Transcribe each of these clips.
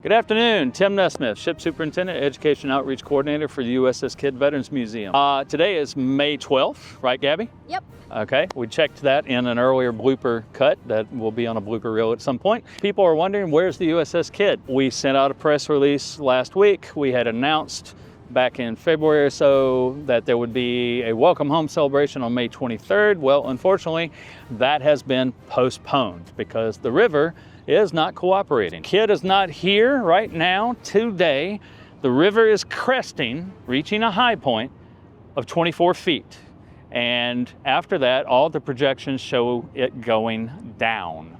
Good afternoon, Tim Nessmith, Ship Superintendent, Education Outreach Coordinator for the USS KIDD Veterans Museum. Today is May 12th, right Gabby? Yep. Okay, we checked that in an earlier blooper cut that will be on a blooper reel at some point. People are wondering, where's the USS KIDD? We sent out a press release last week. We had announced back in February or so that there would be a welcome home celebration on May 23rd. Well, unfortunately, that has been postponed because the river is not cooperating. KIDD is not here right now today. The river is cresting, reaching a high point of 24 feet. And after that, all the projections show it going down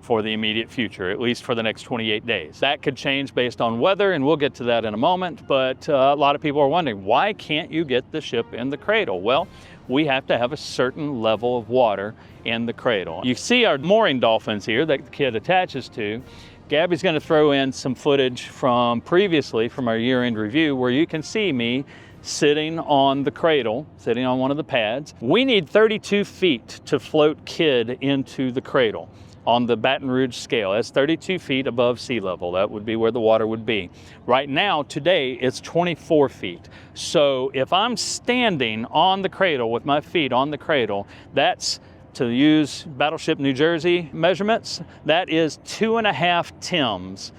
for the immediate future, at least for the next 28 days. That could change based on weather, and we'll get to that in a moment, but a lot of people are wondering, why can't you get the ship in the cradle? Well, we have to have a certain level of water in the cradle. You see our mooring dolphins here that the KIDD attaches to. Gabby's gonna throw in some footage from previously from our year-end review where you can see me sitting on the cradle, sitting on one of the pads. We need 32 feet to float KIDD into the cradle. On the Baton Rouge scale, that's 32 feet above sea level. That would be where the water would be. Right now, today, it's 24 feet. So if I'm standing on the cradle with my feet on the cradle, that's, to use Battleship New Jersey measurements, that is 2.5 Tims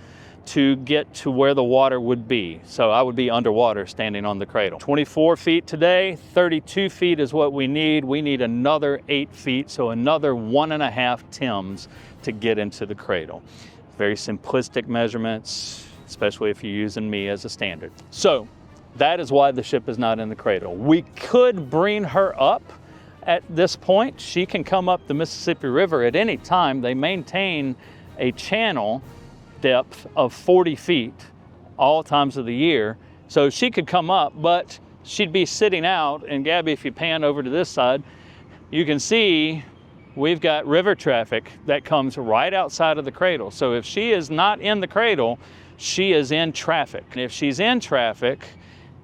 to get to where the water would be. So I would be underwater standing on the cradle. 24 feet today, 32 feet is what we need. We need another 8 feet, so another 1.5 Tims to get into the cradle. Very simplistic measurements, especially if you're using me as a standard. So that is why the ship is not in the cradle. We could bring her up at this point. She can come up the Mississippi River at any time. They maintain a channel depth of 40 feet all times of the year. So she could come up, but she'd be sitting out. And Gabby, if you pan over to this side, you can see we've got river traffic that comes right outside of the cradle. So if she is not in the cradle, she is in traffic. And if she's in traffic,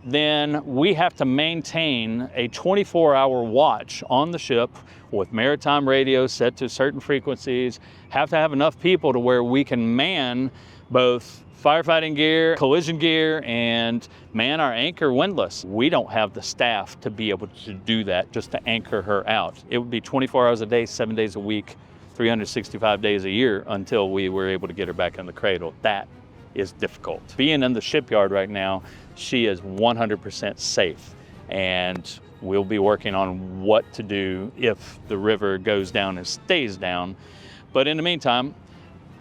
then we have to maintain a 24-hour watch on the ship with maritime radios set to certain frequencies, have to have enough people to where we can man both firefighting gear, collision gear, and man our anchor windlass. We don't have the staff to be able to do that, just to anchor her out. It would be 24 hours a day, 7 days a week, 365 days a year until we were able to get her back in the cradle. That is difficult. Being in the shipyard right now, she is 100% safe, and we'll be working on what to do if the river goes down and stays down. But in the meantime,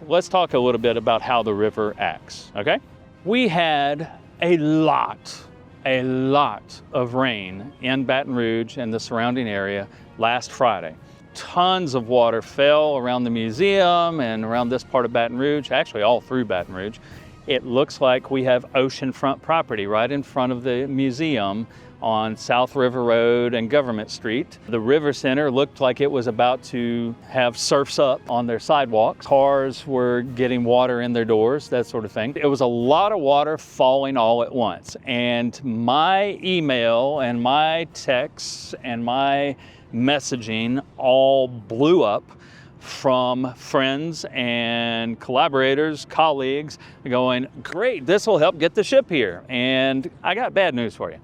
let's talk a little bit about how the river acts, okay? We had a lot of rain in Baton Rouge and the surrounding area last Friday. Tons of water fell around the museum and around this part of Baton Rouge, actually all through Baton Rouge. It looks like we have oceanfront property right in front of the museum on South River Road and Government Street. The River Center looked like it was about to have surfs up on their sidewalks. Cars were getting water in their doors, that sort of thing. It was a lot of water falling all at once. And my email and my texts and my messaging all blew up from friends and collaborators, colleagues, going, great, this will help get the ship here. And I got bad news for you.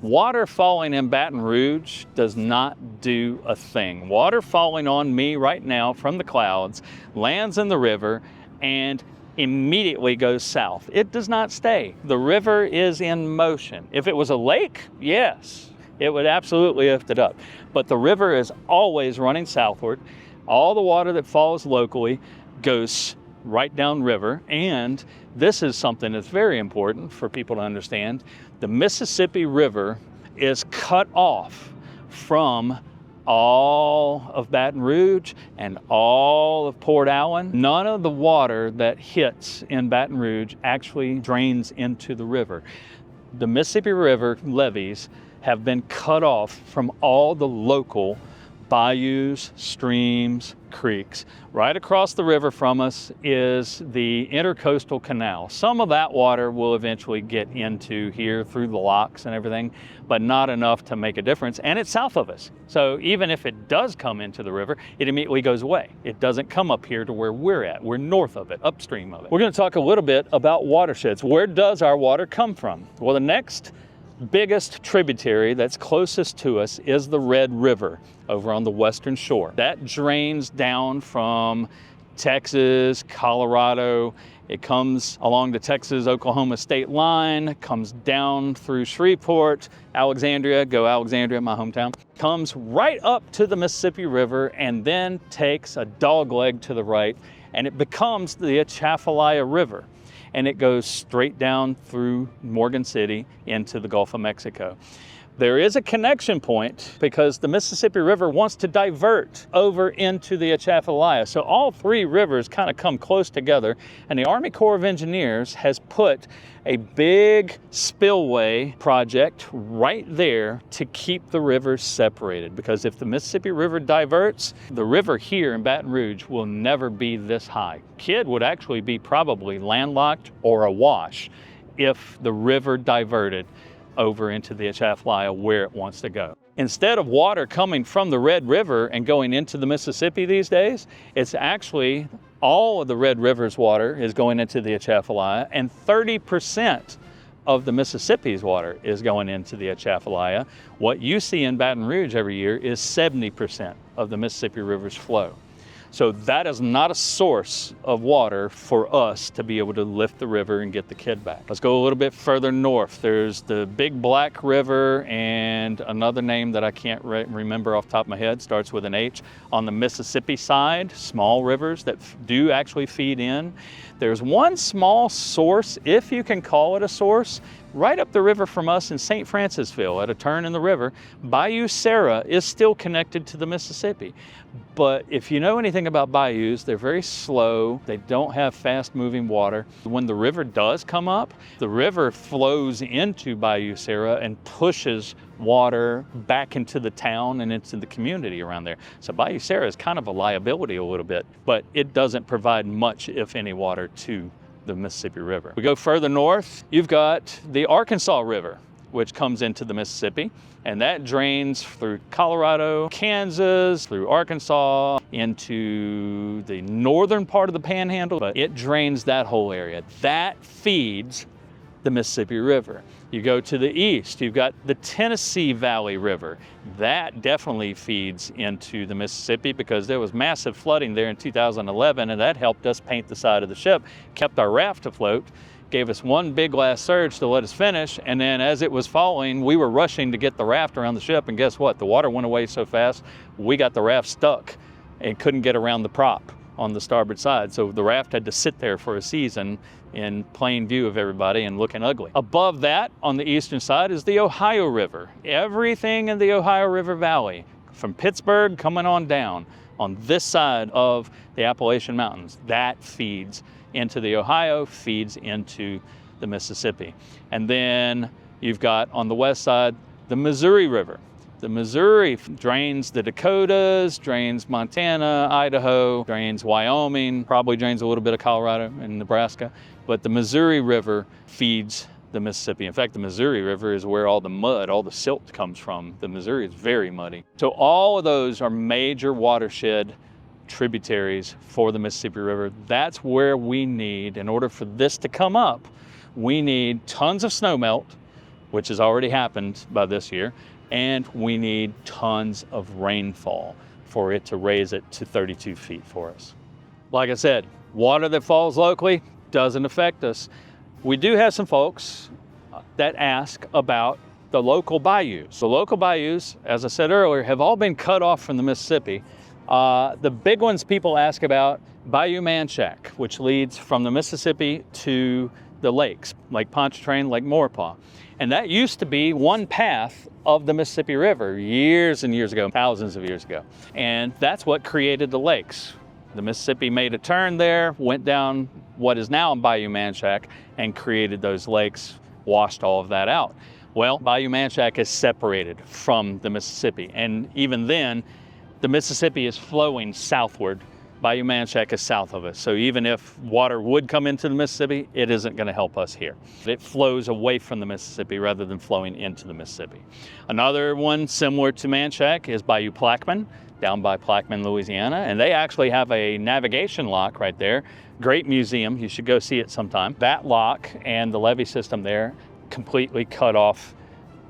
Water falling in Baton Rouge does not do a thing. Water falling on me right now from the clouds lands in the river and immediately goes south. It does not stay. The river is in motion. If it was a lake, yes, it would absolutely lift it up. But the river is always running southward. All the water that falls locally goes right down river, and this is something that's very important for people to understand. The Mississippi River is cut off from all of Baton Rouge and all of Port Allen. None of the water that hits in Baton Rouge actually drains into the river. The Mississippi River levees have been cut off from all the local bayous, streams, creeks. Right across the river from us is the Intercoastal Canal. Some of that water will eventually get into here through the locks and everything, but not enough to make a difference. And it's south of us. So even if it does come into the river, it immediately goes away. It doesn't come up here to where we're at. We're north of it, upstream of it. We're going to talk a little bit about watersheds. Where does our water come from? Well, the next biggest tributary that's closest to us is the Red River over on the western shore. That drains down from Texas, Colorado. It comes along the Texas-Oklahoma state line, comes down through Shreveport, Alexandria, go Alexandria, my hometown, comes right up to the Mississippi River and then takes a dogleg to the right, and it becomes the Atchafalaya River. And it goes straight down through Morgan City into the Gulf of Mexico. There is a connection point because the Mississippi River wants to divert over into the Atchafalaya. So all three rivers kind of come close together, and the Army Corps of Engineers has put a big spillway project right there to keep the rivers separated. Because if the Mississippi River diverts, the river here in Baton Rouge will never be this high. Kidd would actually be probably landlocked or awash if the river diverted over into the Atchafalaya where it wants to go. Instead of water coming from the Red River and going into the Mississippi these days, it's actually all of the Red River's water is going into the Atchafalaya, and 30% of the Mississippi's water is going into the Atchafalaya. What you see in Baton Rouge every year is 70% of the Mississippi River's flow. So that is not a source of water for us to be able to lift the river and get the Kidd back. Let's go a little bit further north. There's the Big Black River and another name that I can't remember off the top of my head, starts with an H. On the Mississippi side, small rivers that do actually feed in. There's one small source, if you can call it a source, right up the river from us in St. Francisville at a turn in the river. Bayous is still connected to the Mississippi. But if you know anything about bayous, they're very slow. They don't have fast moving water. When the river does come up, the river flows into Bayous and pushes water back into the town and into the community around there. So Bayous is kind of a liability a little bit, but it doesn't provide much, if any, water to the Mississippi River. We go further north, you've got the Arkansas River, which comes into the Mississippi, and that drains through Colorado, Kansas, through Arkansas, into the northern part of the Panhandle, but it drains that whole area. That feeds the Mississippi River. You go to the east, you've got the Tennessee Valley River. That definitely feeds into the Mississippi because there was massive flooding there in 2011, and that helped us paint the side of the ship, kept our raft afloat, gave us one big last surge to let us finish, and then as it was falling, we were rushing to get the raft around the ship, and guess what? The water went away so fast, we got the raft stuck and couldn't get around the prop on the starboard side. So the raft had to sit there for a season in plain view of everybody and looking ugly. Above that, on the eastern side, is the Ohio River. Everything in the Ohio River Valley, from Pittsburgh coming on down, on this side of the Appalachian Mountains, that feeds into the Ohio, feeds into the Mississippi. And then you've got on the west side, the Missouri River. The Missouri drains the Dakotas, drains Montana, Idaho, drains Wyoming, probably drains a little bit of Colorado and Nebraska, but the Missouri River feeds the Mississippi. In fact, the Missouri River is where all the mud, all the silt comes from. The Missouri is very muddy. So all of those are major watershed tributaries for the Mississippi River. That's where we need, in order for this to come up, we need tons of snowmelt, which has already happened by this year, and we need tons of rainfall for it to raise it to 32 feet for us. Like I said, water that falls locally doesn't affect us. We do have some folks that ask about the local bayous. The local bayous, as I said earlier, have all been cut off from the Mississippi. The big ones people ask about, Bayou Manchac, which leads from the Mississippi to the lakes, Lake Pontchartrain, Lake Maurepas. And that used to be one path of the Mississippi River years and years ago, thousands of years ago. And that's what created the lakes. The Mississippi made a turn there, went down what is now Bayou Manchac, and created those lakes, washed all of that out. Well, Bayou Manchac is separated from the Mississippi. And even then, the Mississippi is flowing southward. Bayou Manchac is south of us. So even if water would come into the Mississippi, it isn't going to help us here. It flows away from the Mississippi rather than flowing into the Mississippi. Another one similar to Manchac is Bayou Plaquemine, down by Plaquemine, Louisiana. And they actually have a navigation lock right there. Great museum. You should go see it sometime. That lock and the levee system there completely cut off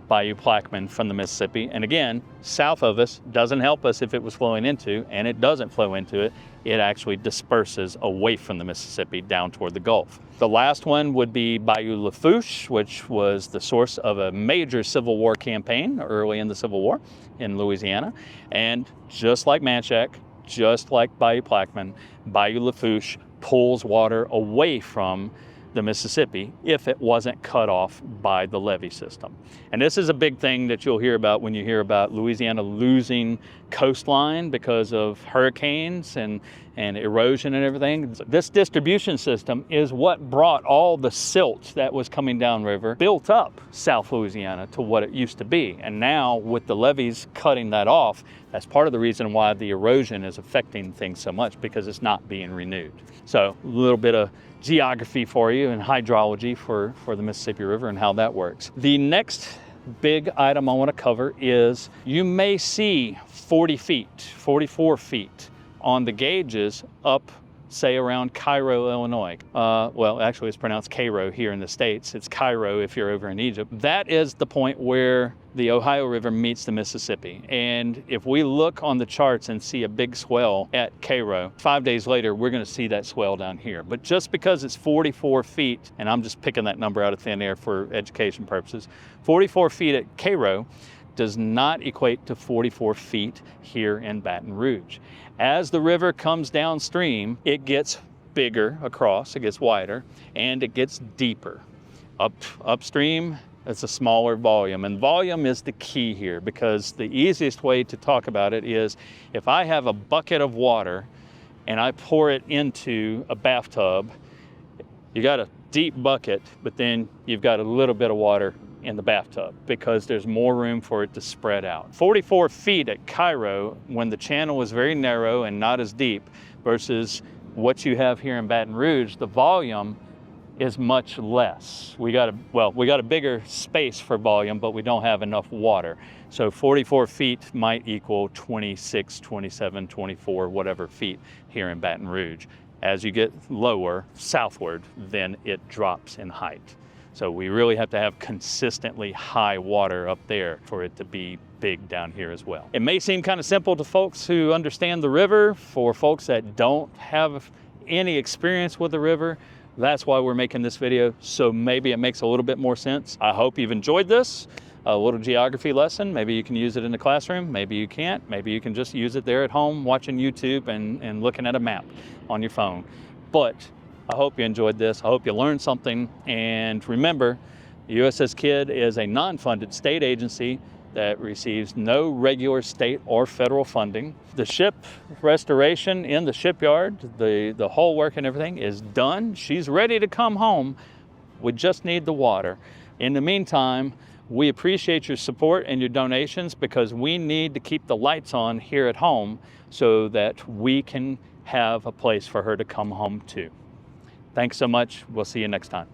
Bayou Plaquemine from the Mississippi. And again, south of us doesn't help us if it was flowing into, and it doesn't flow into it. It actually disperses away from the Mississippi down toward the Gulf. The last one would be Bayou Lafourche, which was the source of a major Civil War campaign early in the Civil War in Louisiana. And just like Manchac, just like Bayou Plaquemine, Bayou Lafourche pulls water away from the Mississippi if it wasn't cut off by the levee system. And this is a big thing that you'll hear about when you hear about Louisiana losing coastline because of hurricanes and erosion and everything. This distribution system is what brought all the silt that was coming downriver, built up South Louisiana to what it used to be. And now with the levees cutting that off, that's part of the reason why the erosion is affecting things so much, because it's not being renewed. So a little bit of geography for you and hydrology for the Mississippi River and how that works. The next big item I want to cover is you may see 40 feet, 44 feet on the gauges up, say, around Cairo, Illinois. Well, actually it's pronounced Cairo here in the States. It's Cairo if you're over in Egypt. That is the point where the Ohio River meets the Mississippi. And if we look on the charts and see a big swell at Cairo, 5 days later, we're gonna see that swell down here. But just because it's 44 feet, and I'm just picking that number out of thin air for education purposes, 44 feet at Cairo does not equate to 44 feet here in Baton Rouge. As the river comes downstream, it gets bigger across, it gets wider, and it gets deeper. Upstream, it's a smaller volume, and volume is the key here, because the easiest way to talk about it is if I have a bucket of water and I pour it into a bathtub, you got a deep bucket, but then you've got a little bit of water in the bathtub because there's more room for it to spread out. 44 feet at Cairo, when the channel is very narrow and not as deep, versus what you have here in Baton Rouge, the volume is much less. We got a bigger space for volume, but we don't have enough water. So 44 feet might equal 26, 27, 24, whatever feet here in Baton Rouge. As you get lower southward, then it drops in height. So we really have to have consistently high water up there for it to be big down here as well. It may seem kind of simple to folks who understand the river. For folks that don't have any experience with the river, that's why we're making this video, so maybe it makes a little bit more sense. I hope you've enjoyed this, a little geography lesson. Maybe you can use it in the classroom, maybe you can't. Maybe you can just use it there at home watching YouTube and looking at a map on your phone. But I hope you enjoyed this. I hope you learned something. And remember, the USS KIDD is a non-funded state agency that receives no regular state or federal funding. The ship restoration in the shipyard, the hull work and everything is done. She's ready to come home. We just need the water. In the meantime, we appreciate your support and your donations, because we need to keep the lights on here at home so that we can have a place for her to come home to. Thanks so much. We'll see you next time.